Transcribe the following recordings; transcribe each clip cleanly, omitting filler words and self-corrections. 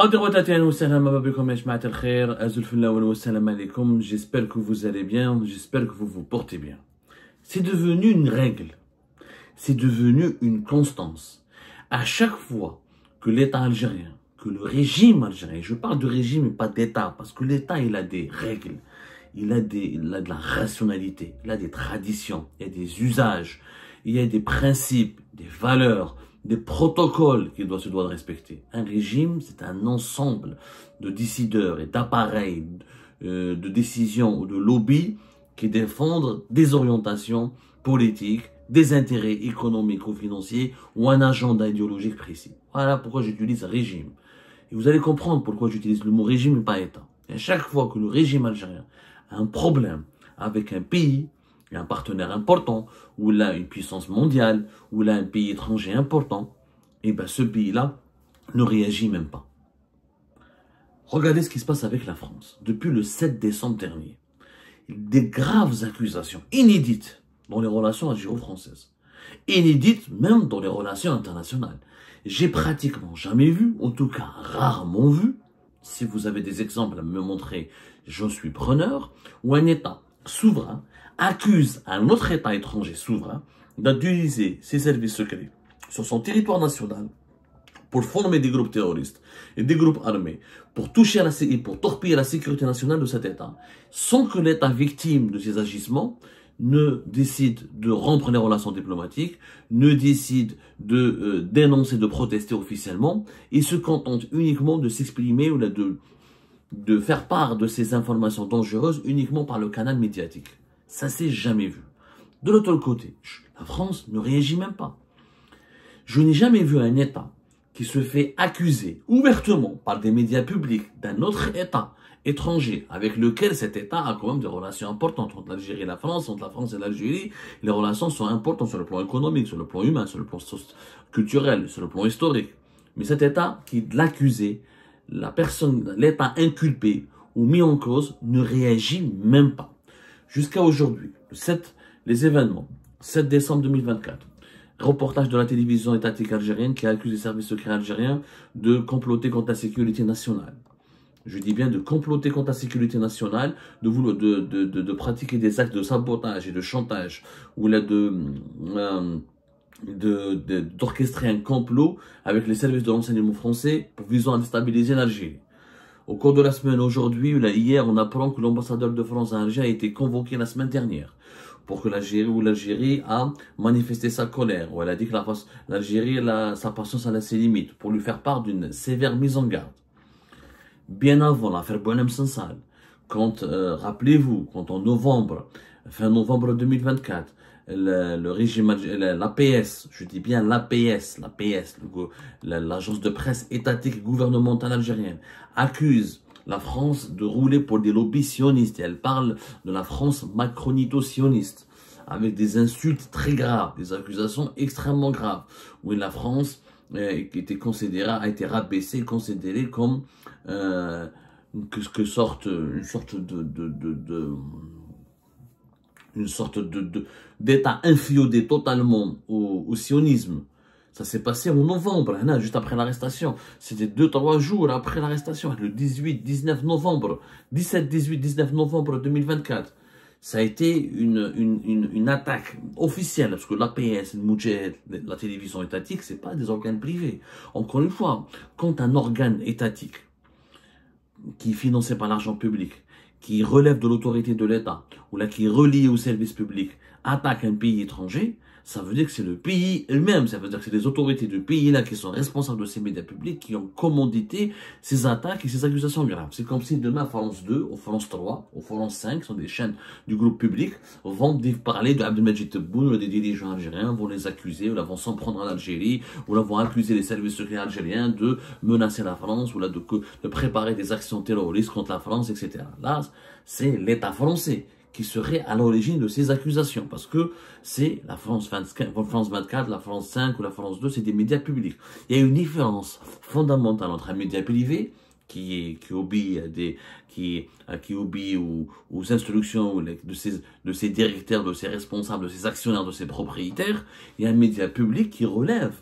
J'espère que vous allez bien, j'espère que vous vous portez bien. C'est devenu une règle, c'est devenu une constance. À chaque fois que l'État algérien, que le régime algérien, je parle de régime et pas d'État, parce que l'État il a des règles, il a de la rationalité, il a des traditions, il y a des usages, il y a des principes, des valeurs, des protocoles qu'il se doit de respecter. Un régime, c'est un ensemble de décideurs et d'appareils de décision ou de lobby qui défendent des orientations politiques, des intérêts économiques ou financiers ou un agenda idéologique précis. Voilà pourquoi j'utilise régime. Et vous allez comprendre pourquoi j'utilise le mot régime et pas État. Et à chaque fois que le régime algérien a un problème avec un pays, un partenaire important, ou là une puissance mondiale, ou là un pays étranger important, et bien ce pays-là ne réagit même pas. Regardez ce qui se passe avec la France. Depuis le 7 décembre dernier, des graves accusations inédites dans les relations algéro-françaises, inédites même dans les relations internationales. J'ai pratiquement jamais vu, en tout cas rarement vu, si vous avez des exemples à me montrer, je suis preneur, où un État souverain accuse un autre État étranger souverain d'utiliser ses services secrets sur son territoire national pour former des groupes terroristes et des groupes armés, pour toucher et pour torpiller la sécurité nationale de cet État, sans que l'État victime de ces agissements ne décide de rompre les relations diplomatiques, ne décide de dénoncer, de protester officiellement, et se contente uniquement de s'exprimer ou de faire part de ces informations dangereuses uniquement par le canal médiatique. Ça s'est jamais vu. De l'autre côté, la France ne réagit même pas. Je n'ai jamais vu un État qui se fait accuser ouvertement par des médias publics d'un autre État étranger avec lequel cet État a quand même des relations importantes entre l'Algérie et la France, entre la France et l'Algérie. Les relations sont importantes sur le plan économique, sur le plan humain, sur le plan culturel, sur le plan historique. Mais cet État qui l'accusé, l'État inculpé ou mis en cause ne réagit même pas. Jusqu'à aujourd'hui, les événements, 7 décembre 2024, reportage de la télévision étatique algérienne qui accuse les services secrets algériens de comploter contre la sécurité nationale. Je dis bien de comploter contre la sécurité nationale, de pratiquer des actes de sabotage et de chantage, ou là d'orchestrer un complot avec les services de renseignement français pour visant à déstabiliser l'Algérie. Au cours de la semaine aujourd'hui, ou là hier, on apprend que l'ambassadeur de France à Alger a été convoqué la semaine dernière pour que l'Algérie a manifesté sa colère, ou elle a dit que l'Algérie, sa patience a ses limites, pour lui faire part d'une sévère mise en garde. Bien avant l'affaire Boualem Sansal, quand, rappelez-vous, quand en novembre, fin novembre 2024, le régime, l'APS, je dis bien l'APS, l'agence de presse étatique gouvernementale algérienne, accuse la France de rouler pour des lobbies sionistes. Et elle parle de la France macronito-sioniste, avec des insultes très graves, des accusations extrêmement graves, où la France a été rabaissée, considérée comme une sorte d'État inféodé totalement au sionisme. Ça s'est passé en novembre, juste après l'arrestation. C'était 2-3 jours après l'arrestation, le 17-19 novembre 2024. Ça a été une attaque officielle, parce que l'APS, le Moudjahid, la télévision étatique, c'est pas des organes privés. Encore une fois, quand un organe étatique qui est financé par l'argent public, qui relève de l'autorité de l'État, ou là qui est relié au service public, attaque un pays étranger, ça veut dire que c'est le pays elle-même, ça veut dire que c'est les autorités du pays-là qui sont responsables de ces médias publics, qui ont commandité ces attaques et ces accusations graves. C'est comme si demain, France 2, ou France 3, ou France 5, sont des chaînes du groupe public, vont parler de Abdelmajid Tebboune ou des dirigeants algériens, vont les accuser, ou là vont s'en prendre à l'Algérie, ou là vont accuser les services secrets algériens de menacer la France, ou là de préparer des actions terroristes contre la France, etc. Là, c'est l'État français qui serait à l'origine de ces accusations, parce que c'est la France 24, la France 5 ou la France 2, c'est des médias publics. Il y a une différence fondamentale entre un média privé qui obéit aux instructions de ses directeurs, de ses responsables, de ses actionnaires, de ses propriétaires, et un média public qui relève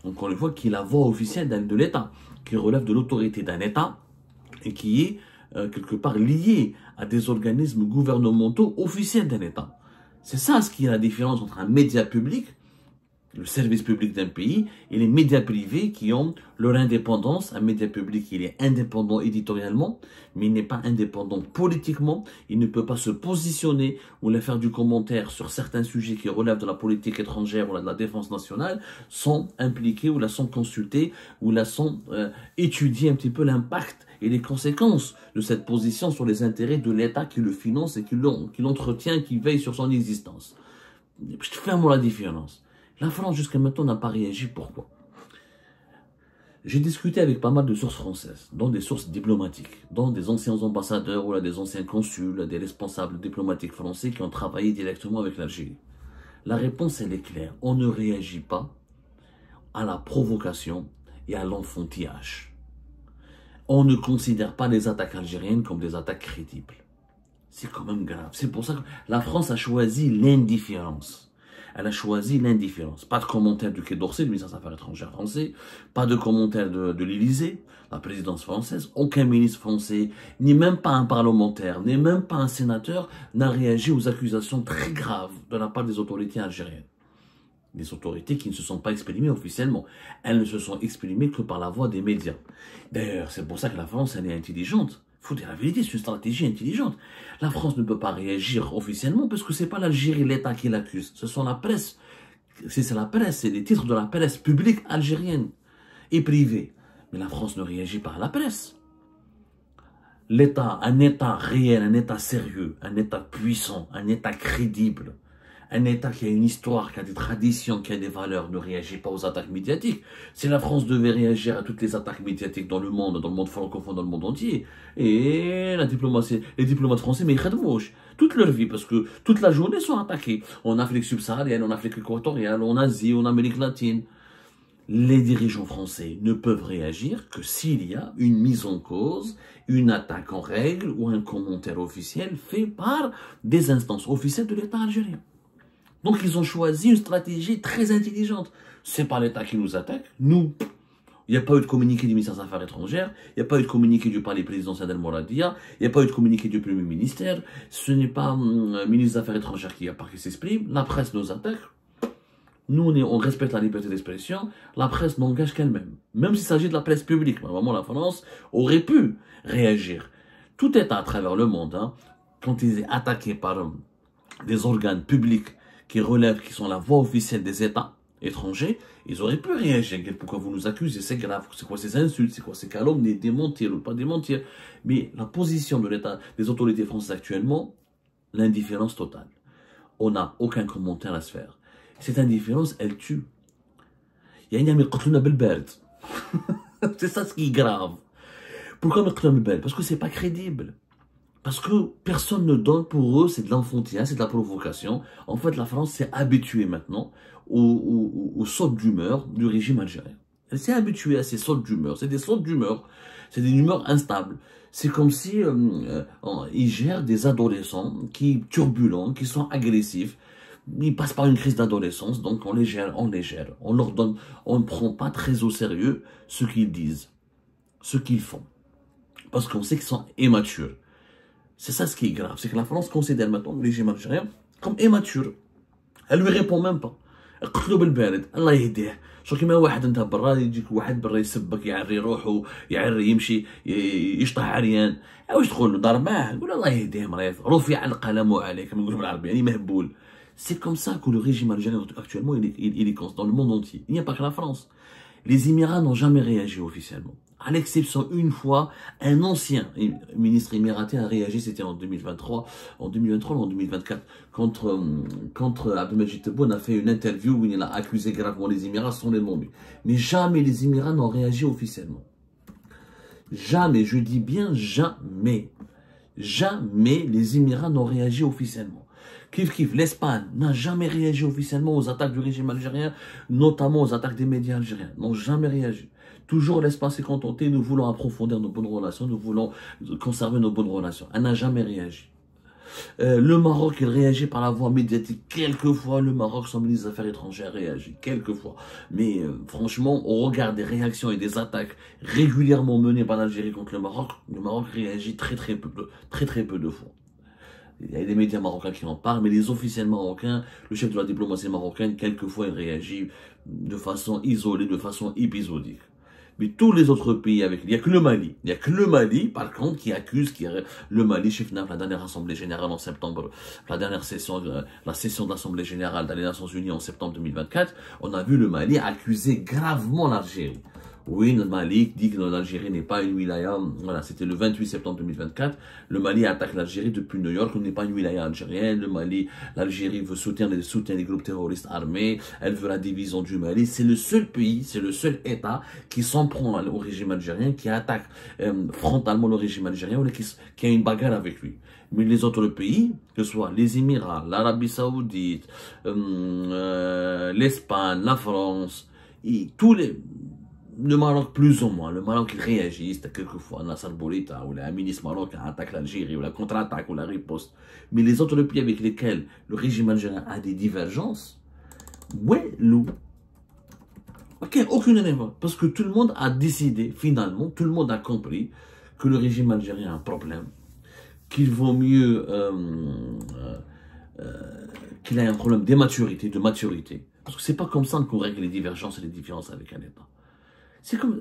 encore une fois, qui est la voix officielle de l'État, qui relève de l'autorité d'un État et qui est quelque part lié à des organismes gouvernementaux officiels d'un État. C'est ça ce qui est la différence entre un média public, le service public d'un pays, et les médias privés qui ont leur indépendance. Un média public, il est indépendant éditorialement, mais il n'est pas indépendant politiquement. Il ne peut pas se positionner ou faire du commentaire sur certains sujets qui relèvent de la politique étrangère ou de la défense nationale sans impliquer ou sans consulter ou sans étudier un petit peu l'impact et les conséquences de cette position sur les intérêts de l'État qui le finance et qui l'entretient, qui veille sur son existence. Je te fais un mot la différence. La France, jusqu'à maintenant, n'a pas réagi. Pourquoi? J'ai discuté avec pas mal de sources françaises, dont des sources diplomatiques, dont des anciens ambassadeurs ou des anciens consuls, des responsables diplomatiques français qui ont travaillé directement avec l'Algérie. La réponse, elle est claire. On ne réagit pas à la provocation et à l'enfantillage. On ne considère pas les attaques algériennes comme des attaques crédibles. C'est quand même grave. C'est pour ça que la France a choisi l'indifférence. Elle a choisi l'indifférence. Pas de commentaires du Quai d'Orsay, du ministère des Affaires étrangères français, pas de commentaires de l'Élysée, la présidence française, aucun ministre français, ni même pas un parlementaire, ni même pas un sénateur n'a réagi aux accusations très graves de la part des autorités algériennes. Des autorités qui ne se sont pas exprimées officiellement. Elles ne se sont exprimées que par la voix des médias. D'ailleurs, c'est pour ça que la France, elle est intelligente. Il faut dire la vérité, c'est une stratégie intelligente. La France ne peut pas réagir officiellement parce que c'est pas l'Algérie, l'État qui l'accuse. Ce sont la presse. C'est la presse, c'est les titres de la presse publique algérienne et privée. Mais la France ne réagit pas à la presse. L'État, un État réel, un État sérieux, un État puissant, un État crédible, un État qui a une histoire, qui a des traditions, qui a des valeurs, ne réagit pas aux attaques médiatiques. Si la France devait réagir à toutes les attaques médiatiques dans le monde francophone, dans le monde entier, et la diplomatie, les diplomates français, mais ils redmouchent toute leur vie, parce que toute la journée sont attaqués. En Afrique subsaharienne, en Afrique équatoriale, en Asie, en Amérique latine. Les dirigeants français ne peuvent réagir que s'il y a une mise en cause, une attaque en règle ou un commentaire officiel fait par des instances officielles de l'État algérien. Donc, ils ont choisi une stratégie très intelligente. C'est pas l'État qui nous attaque. Nous, il n'y a pas eu de communiqué du ministère des Affaires étrangères. Il n'y a pas eu de communiqué du palais présidentiel d'El Mouradia. Il n'y a pas eu de communiqué du Premier ministère. Ce n'est pas le ministre des Affaires étrangères qui s'exprime. La presse nous attaque. Nous, on respecte la liberté d'expression. La presse n'engage qu'elle-même. Même s'il s'agit de la presse publique. Normalement, la France aurait pu réagir. Tout État à travers le monde, hein, quand il est attaqué par des organes publics qui sont la voix officielle des États étrangers, ils auraient pu réagir. Pourquoi vous nous accusez? C'est grave. C'est quoi ces insultes? C'est quoi ces calomnies? Démentir ou pas démentir? Mais la position de l'État, des autorités françaises actuellement, l'indifférence totale. On n'a aucun commentaire à se faire. Cette indifférence, elle tue. C'est ça ce qui est grave. Pourquoi parce que c'est pas crédible. Parce que personne ne donne pour eux, c'est de l'enfantillage, c'est de la provocation. En fait, la France s'est habituée maintenant aux sautes d'humeur du régime algérien. Elle s'est habituée à ces sautes d'humeur. C'est des sautes d'humeur. C'est des humeurs instables. C'est comme si ils gèrent des adolescents turbulents, qui sont agressifs. Ils passent par une crise d'adolescence, donc on les gère. On leur donne, on ne prend pas très au sérieux ce qu'ils disent, ce qu'ils font. Parce qu'on sait qu'ils sont immatures. C'est ça ce qui est grave, c'est que la France considère maintenant le régime algérien comme immature. Elle lui répond même pas. قتلوا بالبارد الله يهديه. شو كيما واحد انت برا يجيك واحد برا يسبك يعري روحه يعري يمشي يشطح عريان واش تقول له ضرباه يقول الله يهديه مريض رفع القلم عليك كما نقولوا بالعربي يعني مهبول. C'est comme ça que le régime algérien actuellement il est dans le monde entier. Il n'y a pas que la France. Les Émirats n'ont jamais réagi officiellement. À l'exception une fois, un ancien ministre émiraté a réagi, c'était en 2023 ou en 2024, quand Abdelmajid Tebboune a fait une interview où il a accusé gravement les Émirats sans les nommer. Mais jamais les Émirats n'ont réagi officiellement. Jamais, je dis bien jamais. Jamais les Émirats n'ont réagi officiellement. L'Espagne n'a jamais réagi officiellement aux attaques du régime algérien, notamment aux attaques des médias algériens. N'ont jamais réagi. Toujours l'Espagne s'est contentée, nous voulons approfondir nos bonnes relations, nous voulons conserver nos bonnes relations. Elle n'a jamais réagi. Le Maroc, il réagit par la voie médiatique. Quelquefois, le Maroc, son ministre des Affaires étrangères réagit. Quelquefois. Mais franchement, au regard des réactions et des attaques régulièrement menées par l'Algérie contre le Maroc réagit très peu de fois. Il y a des médias marocains qui en parlent, mais les officiels marocains, le chef de la diplomatie marocaine, quelquefois, il réagit de façon isolée, de façon épisodique. Mais tous les autres pays avec, il n'y a que le Mali. Il n'y a que le Mali, par contre, qui accuse, le Mali, chef de la dernière assemblée générale en septembre, la dernière session, la session de l'assemblée générale des Nations Unies en septembre 2024, on a vu le Mali accuser gravement l'Algérie. Oui, le Mali dit que l'Algérie n'est pas une wilaya. Voilà, c'était le 28 septembre 2024. Le Mali attaque l'Algérie depuis New York. On n'est pas une wilaya algérienne. L'Algérie veut soutenir les groupes terroristes armés. Elle veut la division du Mali. C'est le seul pays, c'est le seul État qui s'en prend au régime algérien, qui attaque frontalement le régime algérien ou qui a une bagarre avec lui. Mais les autres pays, que ce soit les Émirats, l'Arabie Saoudite, l'Espagne, la France, et le Maroc plus ou moins, le Maroc il réagit, quelquefois Nasser Bourita ou un ministre marocain attaque l'Algérie ou la contre-attaque ou la riposte. Mais les autres pays avec lesquels le régime algérien a des divergences, ouais, aucune élément. Parce que tout le monde a décidé, finalement, tout le monde a compris que le régime algérien a un problème, qu'il vaut mieux qu'il ait un problème de maturité. Parce que c'est pas comme ça qu'on règle les divergences et les différences avec un État. C'est comme,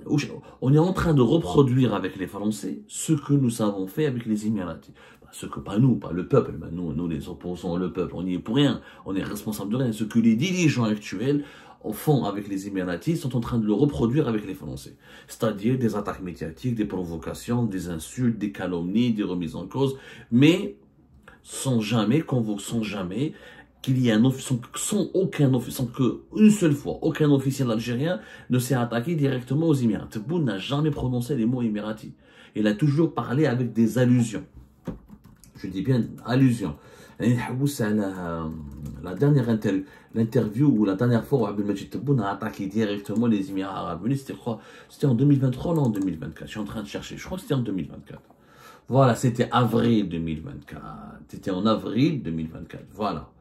on est en train de reproduire avec les Français ce que nous avons fait avec les Émiratis. Pas nous, pas le peuple. Nous, les opposants, le peuple, on n'y est pour rien. On est responsable de rien. Ce que les dirigeants actuels font avec les Émiratis sont en train de le reproduire avec les Français. C'est-à-dire des attaques médiatiques, des provocations, des insultes, des calomnies, des remises en cause, mais sans jamais qu'il y ait sans qu'une seule fois, aucun officiel algérien ne s'est attaqué directement aux Émirats. Tebboune n'a jamais prononcé les mots émiratis. Il a toujours parlé avec des allusions. Je dis bien allusions. La dernière l'interview ou la dernière fois où Abdelmajid Tebboune a attaqué directement les Émirats Arabes Unis, c'était en 2023 ou en 2024. Je suis en train de chercher. Je crois que c'était en 2024. Voilà, c'était avril 2024. C'était en avril 2024. Voilà.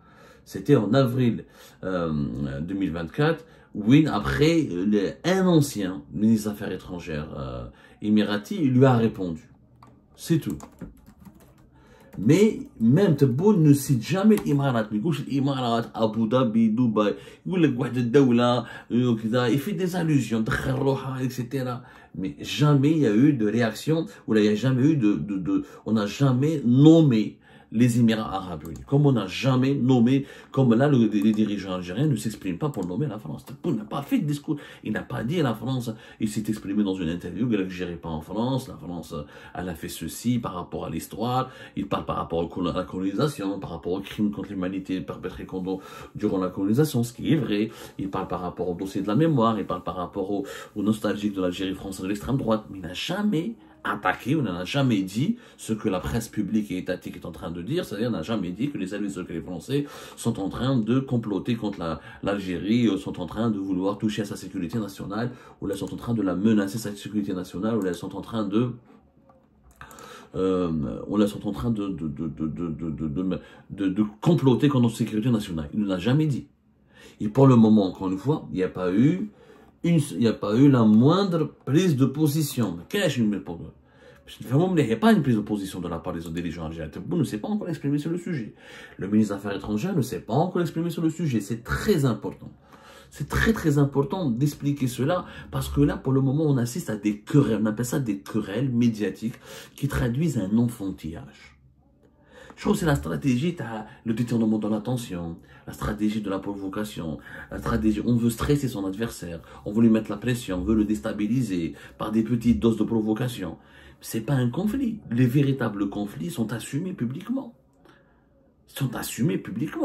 C'était en avril 2024. Oui, après, un ancien ministre des Affaires étrangères émirati, il lui a répondu. C'est tout. Mais même Tebboune ne cite jamais l'Imarat. L'Imarat, Abu Dhabi, Dubaï, il fait des allusions, etc. Mais jamais il y a eu de réaction, ou il n'y a jamais eu on n'a jamais nommé les Émirats Arabes Unis. Comme on n'a jamais nommé, comme là, les dirigeants algériens ne s'expriment pas pour nommer la France. Il n'a pas fait de discours. Il n'a pas dit la France. Il s'est exprimé dans une interview que l'Algérie n'est pas en France. La France, elle a fait ceci par rapport à l'histoire. Il parle par rapport à la colonisation, par rapport aux crimes contre l'humanité perpétrés durant la colonisation, ce qui est vrai. Il parle par rapport au dossier de la mémoire. Il parle par rapport aux nostalgiques de l'Algérie française de l'extrême droite. Mais il n'a jamais attaqué, on n'a jamais dit ce que la presse publique et étatique est en train de dire, c'est-à-dire on n'a jamais dit que les alliés que les Français sont en train de comploter contre l'Algérie, sont en train de vouloir toucher à sa sécurité nationale, ou là sont en train de la menacer sa sécurité nationale, ou là sont en train de comploter contre notre sécurité nationale. Il ne l'a jamais dit. Et pour le moment, encore une fois, il n'y a pas eu la moindre prise de position. Il n'y a pas une prise de position de la part des dirigeants algériens. Tebboune ne s'est pas encore exprimé sur le sujet. Le ministre des Affaires étrangères ne s'est pas encore exprimé sur le sujet. C'est très important. C'est très important d'expliquer cela parce que là, pour le moment, on assiste à des querelles. On appelle ça des querelles médiatiques qui traduisent un enfantillage. Je trouve que c'est la stratégie, le détournement de l'attention, la stratégie de la provocation, la stratégie, on veut stresser son adversaire, on veut lui mettre la pression, on veut le déstabiliser par des petites doses de provocation. C'est pas un conflit. Les véritables conflits sont assumés publiquement.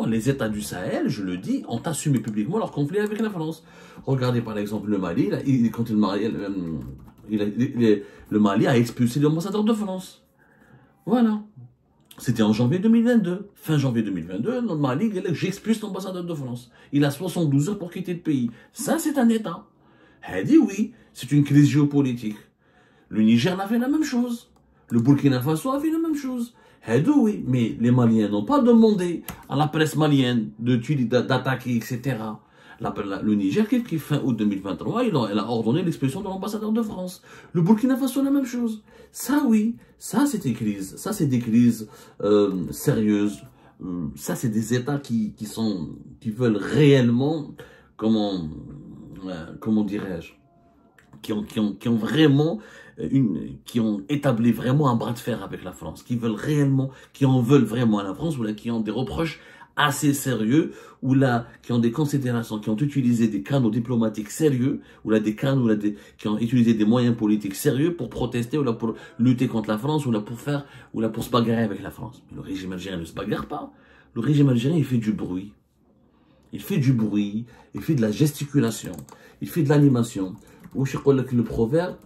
Les États du Sahel, je le dis, ont assumé publiquement leur conflit avec la France. Regardez par exemple le Mali, quand le Mali a expulsé l'ambassadeur de France. Voilà. C'était en janvier 2022. Fin janvier 2022, le Mali, j'expulse l'ambassadeur de France. Il a 72 heures pour quitter le pays. Ça, c'est un État. Elle dit oui, c'est une crise géopolitique. Le Niger a fait la même chose. Le Burkina Faso a fait la même chose. Oui, mais les Maliens n'ont pas demandé à la presse malienne d'attaquer, etc. Le Niger, qui fin août 2023, elle a ordonné l'expulsion de l'ambassadeur de France. Le Burkina Faso, la même chose. Ça, oui, ça, c'est des crises. Ça, c'est des crises sérieuses. Ça, c'est des États qui veulent réellement, comment dirais-je, qui ont vraiment qui ont établi vraiment un bras de fer avec la France, qui en veulent vraiment à la France, ou là, qui ont des reproches assez sérieux, ou là, qui ont des considérations, qui ont utilisé des canaux diplomatiques sérieux, ou là, qui ont utilisé des moyens politiques sérieux pour protester, ou là, pour lutter contre la France, ou là, pour se bagarrer avec la France. Mais le régime algérien ne se bagarre pas. Le régime algérien, il fait du bruit. Il fait du bruit, il fait de la gesticulation, il fait de l'animation. Ou je crois que le proverbe,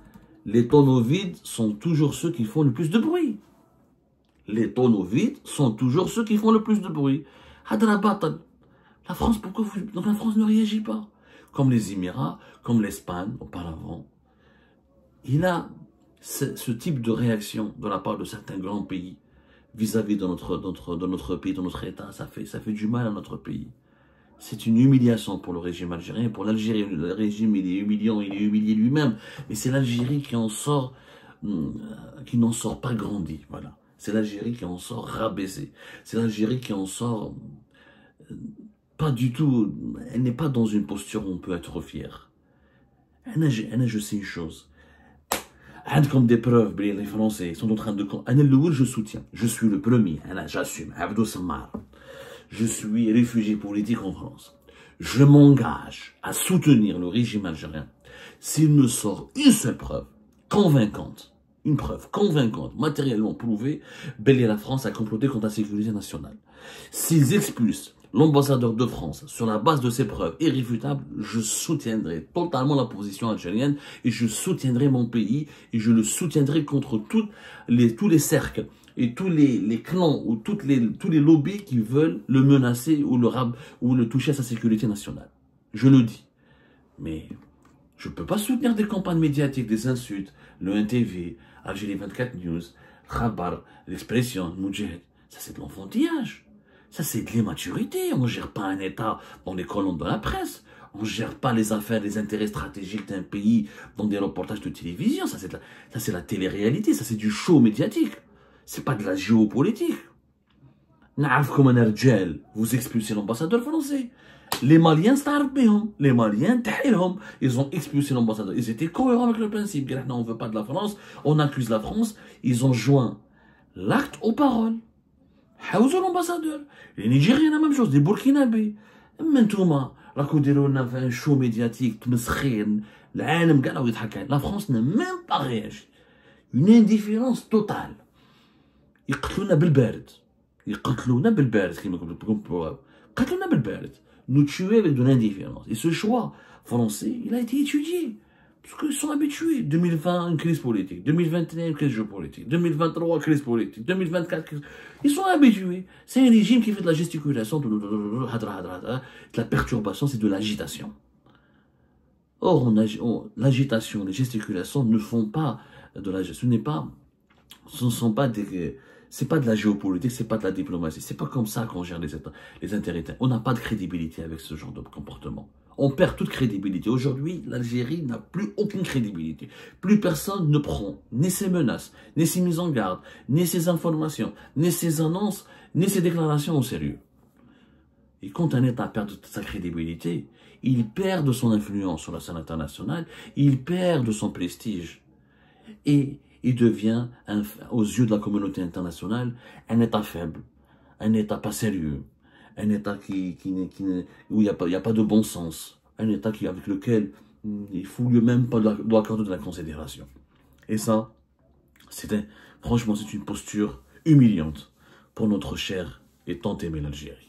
les tonneaux vides sont toujours ceux qui font le plus de bruit. Les tonneaux vides sont toujours ceux qui font le plus de bruit. La France, donc la France ne réagit pas. Comme les Émirats, comme l'Espagne auparavant. Il a ce type de réaction de la part de certains grands pays vis-à-vis de notre pays, de notre État. Ça fait du mal à notre pays. C'est une humiliation pour le régime algérien, pour l'Algérie. Le régime, il est humiliant, il est humilié lui-même. Mais c'est l'Algérie qui n'en sort pas grandi. Voilà. C'est l'Algérie qui en sort rabaissée. C'est l'Algérie qui en sort pas du tout. Elle n'est pas dans une posture où on peut être fier. Je sais une chose. Comme des preuves, les Français sont en train de... Je soutiens. Je suis le premier. J'assume. Abdou Samar. Je suis réfugié politique en France. Je m'engage à soutenir le régime algérien s'il me sort une seule preuve convaincante, matériellement prouvée, la France a comploté contre la sécurité nationale. S'ils expulsent l'ambassadeur de France sur la base de ces preuves irréfutables, je soutiendrai totalement la position algérienne et je soutiendrai mon pays et je le soutiendrai contre tous les cercles et tous les clans ou tous les lobbies qui veulent le menacer ou le toucher à sa sécurité nationale. Je le dis. Mais je ne peux pas soutenir des campagnes médiatiques, des insultes, le NTV, Algérie 24 News, Khabar, l'Expression, Moudjahid. Ça, c'est de l'enfantillage. Ça, c'est de l'immaturité. On ne gère pas un État dans les colonnes de la presse. On ne gère pas les affaires, les intérêts stratégiques d'un pays dans des reportages de télévision. Ça, c'est la télé-réalité. Ça, c'est du show médiatique. C'est pas de la géopolitique. Vous expulsez l'ambassadeur français. Les Maliens, les Maliens, ils ont expulsé l'ambassadeur. Ils étaient cohérents avec le principe. On ne veut pas de la France, on accuse la France. Ils ont joint l'acte aux paroles. L'ambassadeur. Les Nigériens, la même chose, des Burkinabés. Maintenant, la fait un show médiatique, la France n'a même pas réagi. Une indifférence totale. يقتلونا بالبارد يقتلونا بالبارد كما كنتو قتلونا بالبارد nous tuer avec de l'indifférence. Et ce choix français, il a été étudié. Parce qu'ils sont habitués. 2020, une crise politique. 2021, une crise géopolitique. 2023, crise politique. 2024, crise... Ils sont habitués. C'est un régime qui fait de la gesticulation, de la perturbation, c'est de l'agitation. Or, l'agitation, les gesticulations ne font pas de la gestion. Ce ne sont pas des... C'est pas de la géopolitique, c'est pas de la diplomatie. C'est pas comme ça qu'on gère les intérêts. On n'a pas de crédibilité avec ce genre de comportement. On perd toute crédibilité. Aujourd'hui, l'Algérie n'a plus aucune crédibilité. Plus personne ne prend ni ses menaces, ni ses mises en garde, ni ses informations, ni ses annonces, ni ses déclarations au sérieux. Et quand un État perd sa crédibilité, il perd de son influence sur la scène internationale, il perd de son prestige. Et il devient, aux yeux de la communauté internationale, un État faible, un État pas sérieux, un État où il n'y a pas de bon sens, un État avec lequel il faut lui-même pas doit accorder de la considération. Et ça, franchement, c'est une posture humiliante pour notre chère et tant aimée l'Algérie.